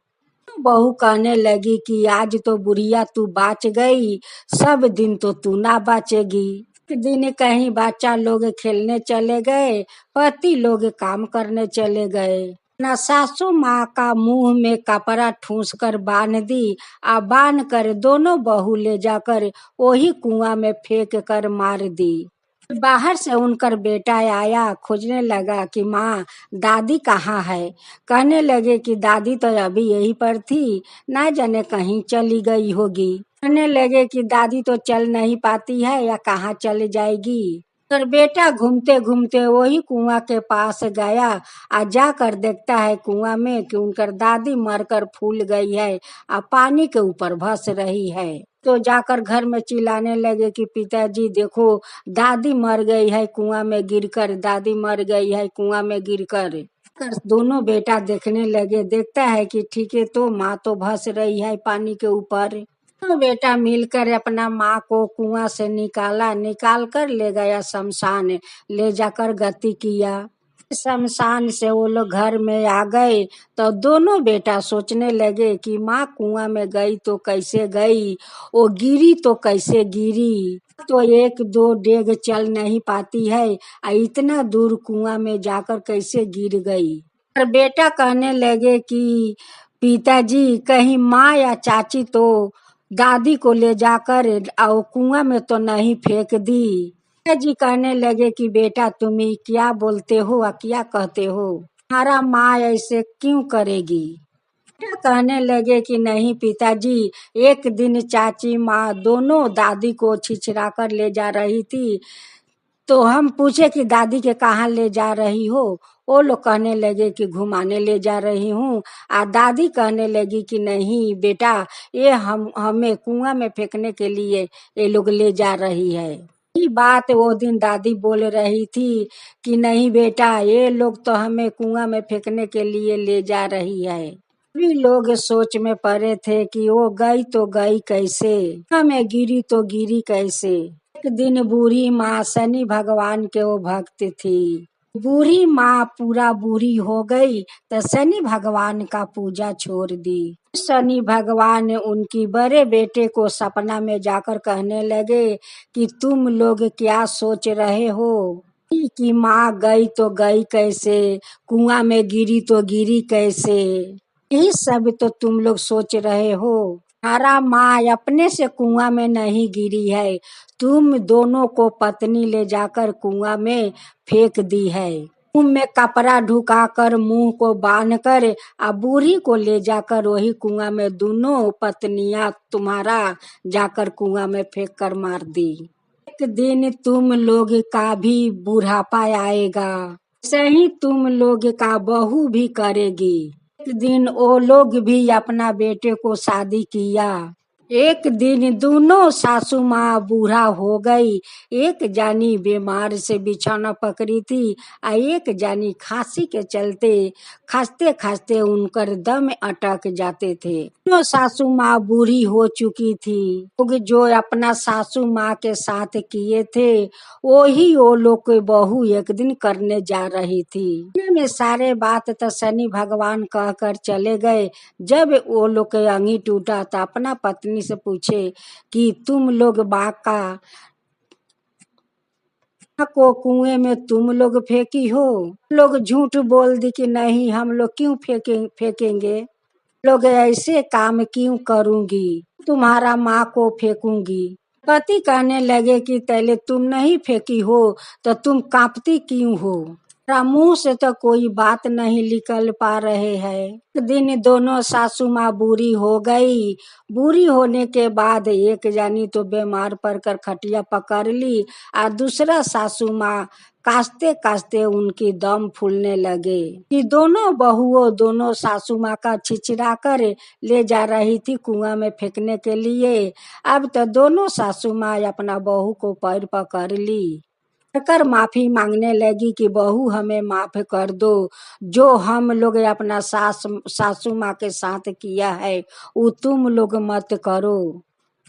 Speaker 1: बहू कहने लगी कि आज तो बुढ़िया तू बाच गई, सब दिन तो तू ना बाचेगी। एक दिन कहीं बच्चा लोग खेलने चले गए, पति लोग काम करने चले गए। ना सासू माँ का मुंह में कपड़ा ठूस कर बांध दी, आ बांध कर दोनों बहू ले जाकर वही कुआं में फेंक कर मार दी। बाहर से उनकर बेटा आया, खोजने लगा कि माँ दादी कहाँ है। कहने लगे कि दादी तो अभी यहीं पर थी, ना जाने कहीं चली गई होगी। कहने लगे कि दादी तो चल नहीं पाती है या कहाँ चली जाएगी। तर बेटा घूमते घूमते वही कुआं के पास गया, आ जाकर देखता है कुआं में कि उनकर दादी मरकर फूल गई है, आ पानी के ऊपर भस रही है। तो जाकर घर में चिल्लाने लगे कि पिताजी देखो, दादी मर गई है कुआं में गिरकर, दादी मर गई है कुआं में गिरकर। दोनों बेटा देखने लगे, देखता है कि ठीक है, तो माँ तो भस रही है पानी के ऊपर। तो बेटा मिलकर अपना माँ को कुआं से निकाला, निकाल कर ले गया शमशान, ले जाकर गति किया। शमशान से वो लोग घर में आ गए तो दोनों बेटा सोचने लगे कि माँ कुआं में गई तो कैसे गई, वो गिरी तो कैसे गिरी, तो एक दो डेग चल नहीं पाती है, इतना दूर कुआं में जाकर कैसे गिर गई। और बेटा कहने लगे कि पिताजी कहीं माँ या चाची तो दादी को ले जाकर और कुआं में तो नहीं फेंक दी। जी कहने लगे कि बेटा तुम ही क्या बोलते हो और क्या कहते हो, हमारा माँ ऐसे क्यों करेगी। बेटा कहने लगे कि नहीं पिताजी, एक दिन चाची माँ दोनों दादी को छिछरा कर ले जा रही थी, तो हम पूछे कि दादी के कहाँ ले जा रही हो। वो लोग कहने लगे कि घुमाने ले जा रही हूँ। दादी कहने लगी कि नहीं बेटा, ये हमें कुआं में फेंकने के लिए ये लोग ले जा रही है। ये बात वो दिन दादी बोल रही थी कि नहीं बेटा, ये लोग तो हमें कुआं में फेंकने के लिए ले जा रही है। सभी लोग सोच में पड़े थे कि वो गई तो गई कैसे, हमें गिरी तो गिरी कैसे। एक दिन बूढ़ी माँ शनि भगवान के वो भक्त थी। बूढ़ी माँ पूरा बूढ़ी हो गई तो शनि भगवान का पूजा छोड़ दी। शनि भगवान उनकी बड़े बेटे को सपना में जाकर कहने लगे कि तुम लोग क्या सोच रहे हो कि माँ गई तो गई कैसे, कुआं में गिरी तो गिरी कैसे, यही सब तो तुम लोग सोच रहे हो। हमारा माँ अपने से कुआं में नहीं गिरी है, तुम दोनों को पत्नी ले जाकर कुआं में फेंक दी है। मुंह में कपड़ा ढुकाकर मुंह को बांध कर बूढ़ी को ले जाकर वही कुआं में दोनों पत्नियां तुम्हारा जाकर कुआं में फेंक कर मार दी। एक दिन तुम लोग का भी बुढ़ापा आएगा, सही तुम लोग का बहू भी करेगी। एक दिन वो लोग भी अपना बेटे को शादी किया। एक दिन दोनों सासू माँ बूढ़ा हो गई। एक जानी बीमार से बिछौना पकड़ी थी, आ एक जानी खांसी के चलते खांसते खांसते उनकर दम अटक जाते थे। दोनों सासू माँ बूढ़ी हो चुकी थी। लोग जो अपना सासू माँ के साथ किए थे वही वो लोग के बहू एक दिन करने जा रही थी। इतने में सारे बात तो शनि भगवान कह कर चले गए। जब वो लोग के अंगी टूटा तो अपना पत्नी से पूछे कि तुम लोग बाका को कुएं में तुम लोग फेंकी हो। लोग झूठ बोल दी कि नहीं, हम लोग क्यों फेंकेंगे, लोग ऐसे काम क्यों करूंगी, तुम्हारा माँ को फेंकूंगी। पति कहने लगे कि पहले तुम नहीं फेंकी हो तो तुम कांपती क्यों हो, तेरा मुंह से तो कोई बात नहीं निकल पा रहे हैं। एक दिन दोनों सासू माँ बूढ़ी हो गई। बूढ़ी होने के बाद एक जानी तो बीमार पड़कर खटिया पकड़ ली, और दूसरा सासू माँ कास्ते कास्ते उनकी दम फूलने लगे। कि दोनों बहुओं दोनों सासू माँ का छिछरा कर ले जा रही थी कुआं में फेंकने के लिए। अब तो दोनों सासू माँ अपना बहू को पैर पकड़ ली कर माफी मांगने लगी कि बहू हमें माफ कर दो, जो हम लोग अपना सासू माँ के साथ किया है वो तुम लोग मत करो।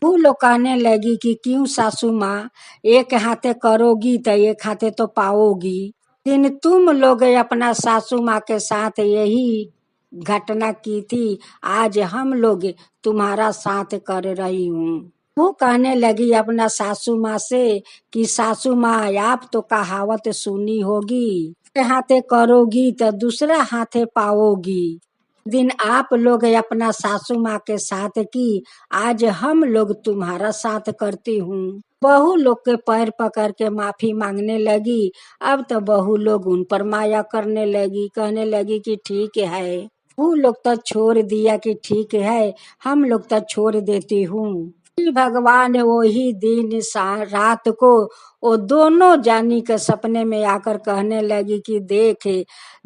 Speaker 1: वो लोग कहने लगी कि क्यों सासू माँ, एक हाथे करोगी तो एक हाथे तो पाओगी। दिन तुम लोग अपना सासू माँ के साथ यही घटना की थी, आज हम लोग तुम्हारा साथ कर रही हूँ। वो कहने लगी अपना सासू माँ से कि सासू माँ आप तो कहावत सुनी होगी, एक हाथे करोगी तो दूसरा हाथे पाओगी। दिन आप लोग अपना सासू माँ के साथ की, आज हम लोग तुम्हारा साथ करती हूँ। बहू लोग के पैर पकड़ के माफी मांगने लगी। अब तो बहू लोग उन पर माया करने लगी, कहने लगी कि ठीक है, वो लोग तो छोड़ दिया कि ठीक है, हम लोग तो छोड़ देती हूँ। भगवान वही दिन रात को वो दोनों जानी के सपने में आकर कहने लगी कि देख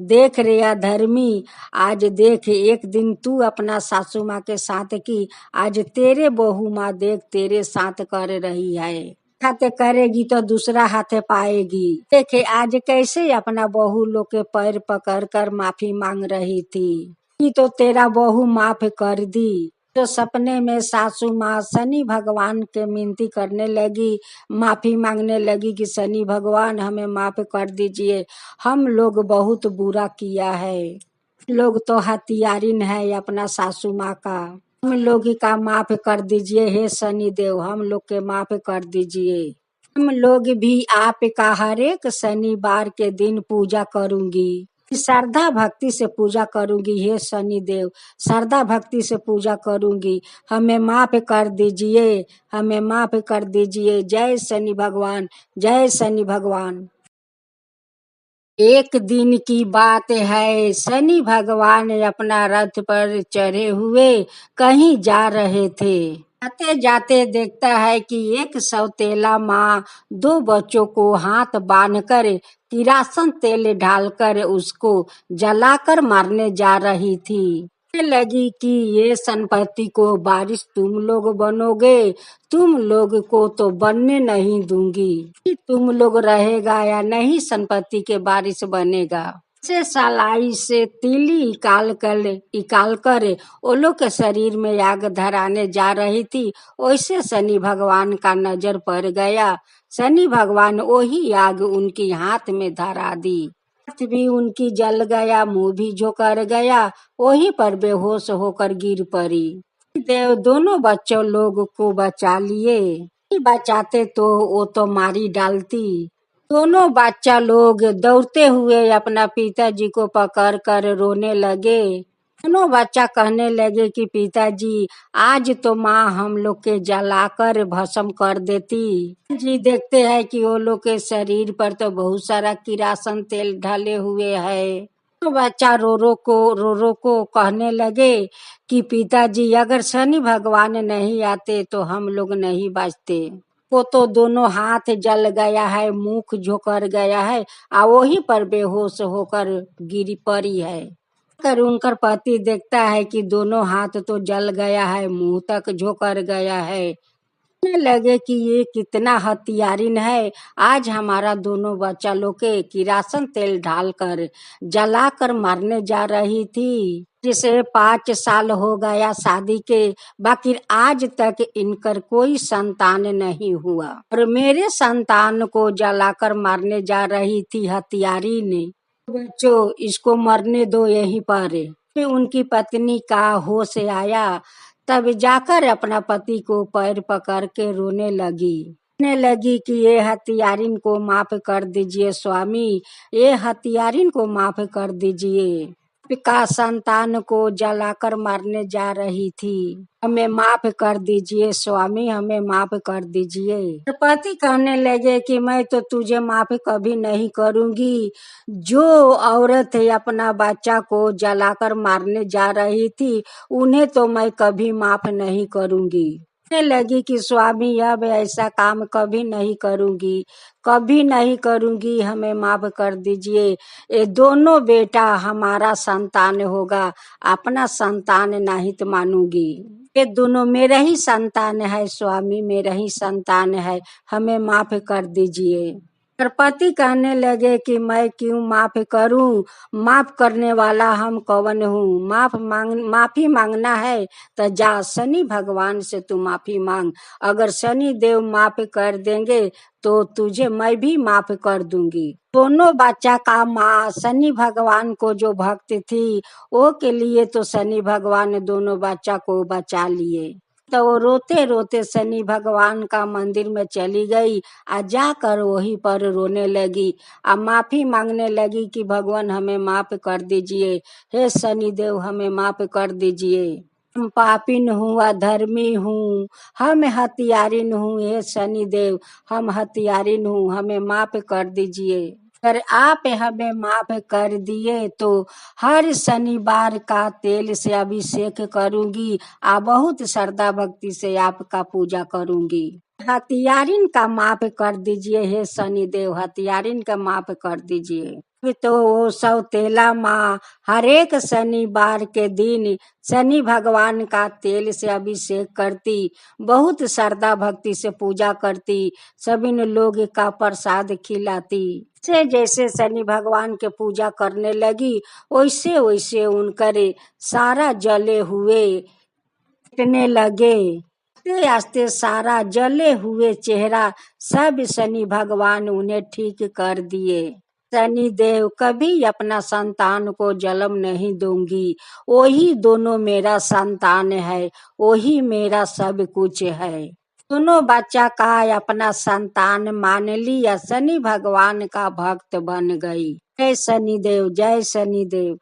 Speaker 1: देख रे अधर्मी, आज देख एक दिन तू अपना सासू माँ के साथ की, आज तेरे बहू माँ देख तेरे साथ कर रही है। हाथे करेगी तो दूसरा हाथे पाएगी। देखे आज कैसे अपना बहू लोग के पैर पकड़ कर माफी मांग रही थी कि तो तेरा बहू माफ कर दी। तो सपने में सासू माँ शनि भगवान के मिनती करने लगी, माफी मांगने लगी कि शनि भगवान हमें माफ कर दीजिए, हम लोग बहुत बुरा किया है, लोग तो हथियारिन है अपना सासू माँ का, हम लोग का माफ कर दीजिए हे शनि देव, हम लोग के माफ कर दीजिए। हम लोग भी आपका हर एक शनिवार के दिन पूजा करूंगी, श्रद्धा भक्ति से पूजा करूंगी हे शनि देव, श्रद्धा भक्ति से पूजा करूंगी, हमें माफ कर दीजिए, हमें माफ कर दीजिए। जय शनि भगवान, जय शनि भगवान। एक दिन की बात है, शनि भगवान अपना रथ पर चढ़े हुए कहीं जा रहे थे। जाते जाते देखता है कि एक सौतेला माँ दो बच्चों को हाथ बांधकर किरासन तेल डालकर उसको जलाकर मारने जा रही थी। लगी कि ये संपत्ति को बारिश तुम लोग बनोगे, तुम लोग को तो बनने नहीं दूंगी, कि तुम लोग रहेगा या नहीं संपत्ति के बारिश बनेगा। से सलाई से तीली निकाल कर वो लोग के शरीर में आग धराने जा रही थी। वैसे शनि भगवान का नजर पड़ गया, शनि भगवान वही आग उनकी हाथ में धरा दी, हाथ भी उनकी जल गया, मुंह भी झोकर गया, वहीं पर बेहोश होकर गिर पड़ी। देव दोनों बच्चों लोग को बचा लिए, नहीं बचाते तो वो तो मारी डालती। दोनों बच्चा लोग दौड़ते हुए अपना पिताजी को पकड़ कर रोने लगे। दोनों बच्चा कहने लगे कि पिताजी आज तो माँ हम लोग के जलाकर भस्म कर देती। जी देखते हैं कि वो लोग के शरीर पर तो बहुत सारा किरासन तेल ढले हुए है। तो बच्चा रो को कहने लगे कि पिताजी अगर शनि भगवान नहीं आते तो हम लोग नहीं बचते। वो तो दोनों हाथ जल गया है, मुख झोकर गया है, वहीं पर बेहोश होकर गिरी पड़ी है। कर उनकर पति देखता है कि दोनों हाथ तो जल गया है, मुंह तक झोकर गया है। कहने लगे कि ये कितना हत्यारिन है, आज हमारा दोनों बच्चा लोग के किरासन तेल डालकर जलाकर मारने जा रही थी। जिसे 5 साल हो गया शादी के, बाकी आज तक इनकर कोई संतान नहीं हुआ और मेरे संतान को जलाकर मारने जा रही थी हत्यारी ने। बच्चों, इसको मरने दो यहीं पर। फिर उनकी पत्नी का होश आया, तब जाकर अपना पति को पैर पकड़ के रोने लगी। कहने लगी कि ये हत्यारिन को माफ कर दीजिए स्वामी, ये हत्यारिन को माफ कर दीजिए। का संतान को जलाकर मारने जा रही थी, हमें माफ कर दीजिए स्वामी, हमें माफ कर दीजिए। पति कहने लगे कि मैं तो तुझे माफ कभी नहीं करूंगी। जो औरत अपना बच्चा को जलाकर मारने जा रही थी, उन्हें तो मैं कभी माफ नहीं करूंगी। कहने लगी कि स्वामी, अब ऐसा काम कभी नहीं करूंगी, कभी नहीं करूंगी, हमें माफ कर दीजिए। ये दोनों बेटा हमारा संतान होगा, अपना संतान नहीं तो मानूंगी। ये दोनों मेरा ही संतान है स्वामी, मेरा ही संतान है, हमें माफ कर दीजिए। पर पति कहने लगे कि मैं क्यों माफ करूं, माफ करने वाला हम कौन हूँ। माफी मांगना है तो जा शनि भगवान से तू माफी मांग, अगर शनि देव माफ कर देंगे तो तुझे मैं भी माफ कर दूंगी। दोनों बच्चा का माँ शनि भगवान को जो भक्त थी, वो के लिए तो शनि भगवान दोनों बच्चा को बचा लिए। तो वो रोते रोते शनि भगवान का मंदिर में चली गई, जाकर वहीं पर रोने लगी, माफी मांगने लगी कि भगवान हमें माफ कर दीजिए, हे शनि देव हमें माफ कर दीजिए। हम पापिन हूँ, अधर्मी हूँ, हम हत्यारिन हूँ, हे शनि देव हम हत्यारिन हूँ, हमें माफ कर दीजिए। अगर आप हमें माफ कर दिए तो हर शनिवार का तेल से अभिषेक करूंगी, बहुत श्रद्धा भक्ति से आपका पूजा करूंगी। हत्यारिन का माफ कर दीजिए, हे शनि देव हत्यारिन का माफ कर दीजिए। तो वो सौतेला माँ हरेक शनिवार के दिन शनि भगवान का तेल से अभिषेक करती, बहुत श्रद्धा भक्ति से पूजा करती, सभी लोग का प्रसाद खिलाती। से जैसे शनि भगवान के पूजा करने लगी, वैसे वैसे उनके सारा जले हुए मिटने लगे। आस्ते आस्ते सारा जले हुए चेहरा सब शनि भगवान उन्हें ठीक कर दिए। शनि देव कभी अपना संतान को जन्म नहीं दूंगी, वही दोनों मेरा संतान है, वही मेरा सब कुछ है। दोनों बच्चा का अपना संतान मान लिया, शनि भगवान का भक्त बन गई। जय शनि देव, जय शनि देव।